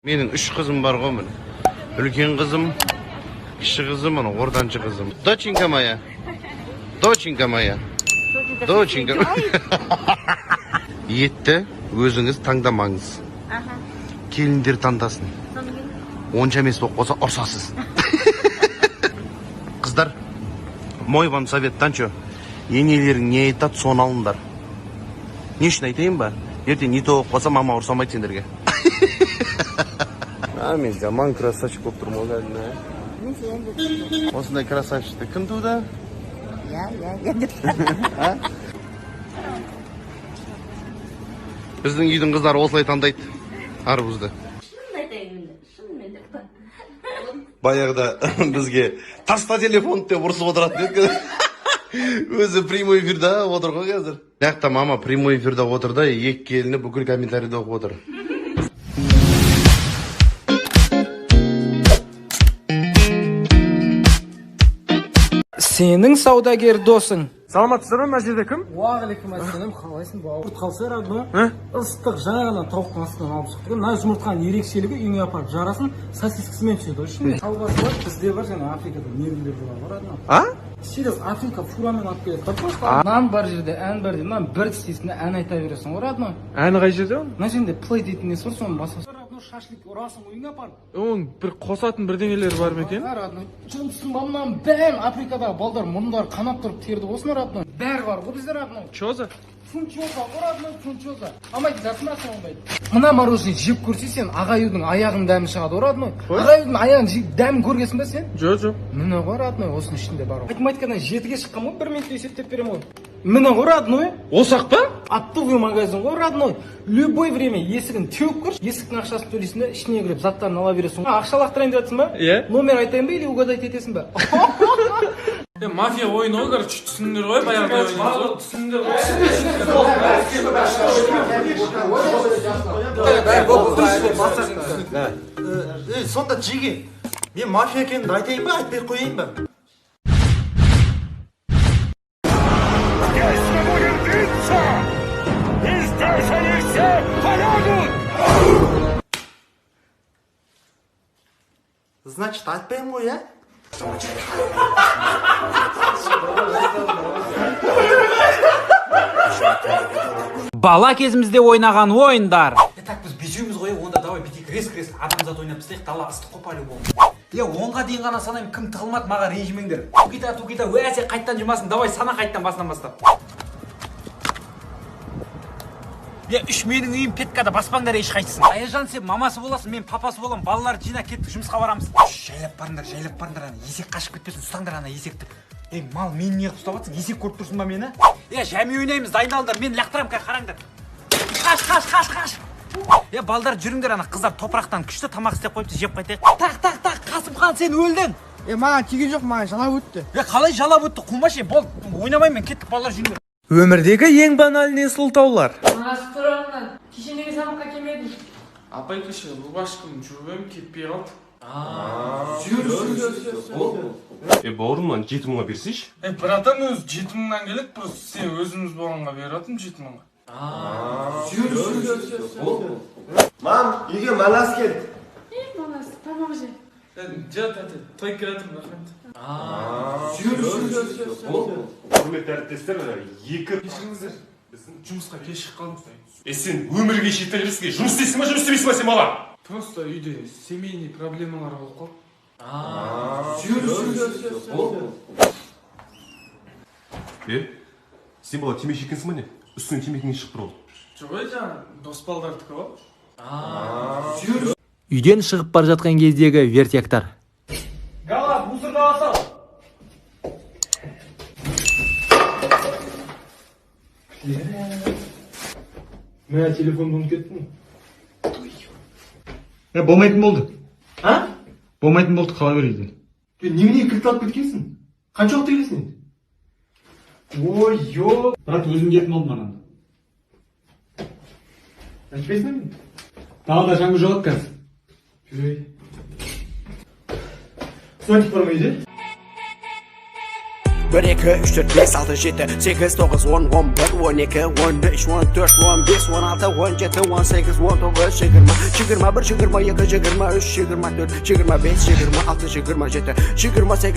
Mening 3 kızım var go mine. Ulken kızım, kişi kızım, ana ortançı kızım. Доченька моя. Доченька моя. Доченька. Yetті, өзіңіз таңдамаңыз. Келіндер таңдасын. Онша емес болып қалса ұрсасыз. Қыздар, мой вам советтан чо. Енелерің не айтады, соны алыңдар. Не үшін айтайын ба? Ертең не толып қалса, мама ұрсамайды сендерге. Мен жаман красавчик болып тұрмын ғой кәдімгі. Осындай красавчикті кім туды? Я. Біздің үйдің қыздары осылай таңдайды арбузды. Баяғыда бізге таста телефон деп ұрсып отыратын еді. Өзі прямой эфирде отыр ғой қазір. Яқта мама прямой эфирде отыр да, екі келіні бүкіл комментарийде оқып отыр. Сенің саудагер досың. Саламатсыздар ма, мына жерде кім? Уағалейкум ассалам, қалайсың бауыр? Қалса радио. Ыстық жаңа ғана тауықтың астынан алып шықтық. Мына жұмыртқаның ерекшелігі үйіңе апарып жарасын, сосискасымен піседі. Үшін колбасы бар, бізде бар, және Африкада мергендер бар радио. Серьез, Африка фурамен алып келеді. Нан бар жерде, ән бар жерде, мына бір тістесінде ән айта бересің, ғой радио. Әні қай жерде ол? Мына жерде плей дейтін несі бар, соны басасың. Шашлик ұрасың үйіңе апарып. Оның бір қосатын бірдеңелері бар ма екен? Радио. Жұмыстың бабынан бәрін Африкадағы балдар мұрындары қанап тұрып терді осыны радио. Бәрі бар ғой біздер радио. Чоза? Фунчоза, радио фунчоза. Амайды жасымасың ондай. Мына мороженое жеп көрсе сен ағаюдың аяғының дәмі шығады радио. Ағаюдың аяғының дәмін көргесің бе сен? Жоқ. Міне ғой радио, осының ішінде бар. Математикадан 7-ге шыққан ғой, 1 минутта есептеп беремін ғой. Міне ғой радио. Осақ па? Оптовый магазин ғой радио. Любой время есігін теуіп көрші, есіктің ақшасын төлейсің де, ішіне кіріп заттарын ала бересің. Ақша лақтырайын деп жатсың ба? Иә. Номер айтайын ба или угадать етесің ба? Мафия ойыны ғой, короче, түсіндір ғой, баяғыда ойыныз. Түсіндір ғой. Сонда жеге, мен мафия екенімді айтайын ба, айтпай қойайын ба? Значит, айтпайын ғой, я? Бала кезімізде ойнаған ойындар. Так біз бежиміз ғой, онда давай битек рез адамзат ойнап істейік, дала ыстық қой по-любому. Онға дейін ғана санаймын, кім тығылмады маған ренжімеңдер. Тукита, өәсе қайттан жұмасын, давай сана қайттан басынан бастап. 3 менің үйім Петкада, баспаңдар еш қайтсын. Айжан сен мамасы боласың, мен папасы болам. Балалар жинап кеттік, жұмысқа барамыз. Жайлап барыңдар, ана есек қашып кетпесін, ұстаңдар ана есекті. Мал, мені не ұстап жатсың? Есек көріп тұрсың ба мені? Жәме ойнаймыз, дайындалыңдар, мен лақтырам, қараңдар. Қаш. Балдар жүріңдер, ана қыздар топырақтан күшті тамақ істеп қойыпты, жеп қайтайық. Так, Қасымхан, сен өлдің. Маған тиген жоқ, маған жалап өтті. Қалай жалап өтті, қумаш, бол, ойнамайын мен, кеттік, балалар жүріңдер. Өмірдегі ең банальный сылтаулар. Мағасы тұрағынан, кешенеге сабаққа келмедің. Апай кеше Лубашканың жүргем кетпей қалды. Жүр. Бауырымнан 7 мыңға берсейші? Братан өз 7 мыңнан келеді, просто сен өзіміз болғанға бератым 7 мыңға. Жүр. Мам, үйге малас келді. Мағасы, тамақ же. Жат, той келатым, рахмет. Жүр. Құрметті әріптестер, Кешіріңіздер, біздің жұмысқа кешіп қалдық. сен өмірге шетелесіңге жұмыс істейсің ба, жұмыс істемейсің ба сен бала? Просто үйде семейный проблемалар болып қалды. Сен бала темекі екенсің ба не? Үстінен темекіңе шығып тұр ол. Жоқ, жаңа дос балдардікі ғой. Үйден шығып бар жатқан кездегі вертяктар. Галас, мусорды аласау. Мә, телефон бұнып кеттің. Болмайтын болды. Болмайтын болды, қала берейді. Немене кілт алып кеткенсің? Қанша уақыт келесің енді? Ой, йо. Брат, өзім кетім олдым анан. Айтпайсың ба? Тағы да жаңғы жоғат қазір. Сонтик бармайды? 1, 2, 3, 4, 5, 6, 7, 8, 9, 10, 11, 12, 13, 14, 15, 16, 17, 18, 19, 20, 21, 22, 23, 24, 25, 26, 27, 28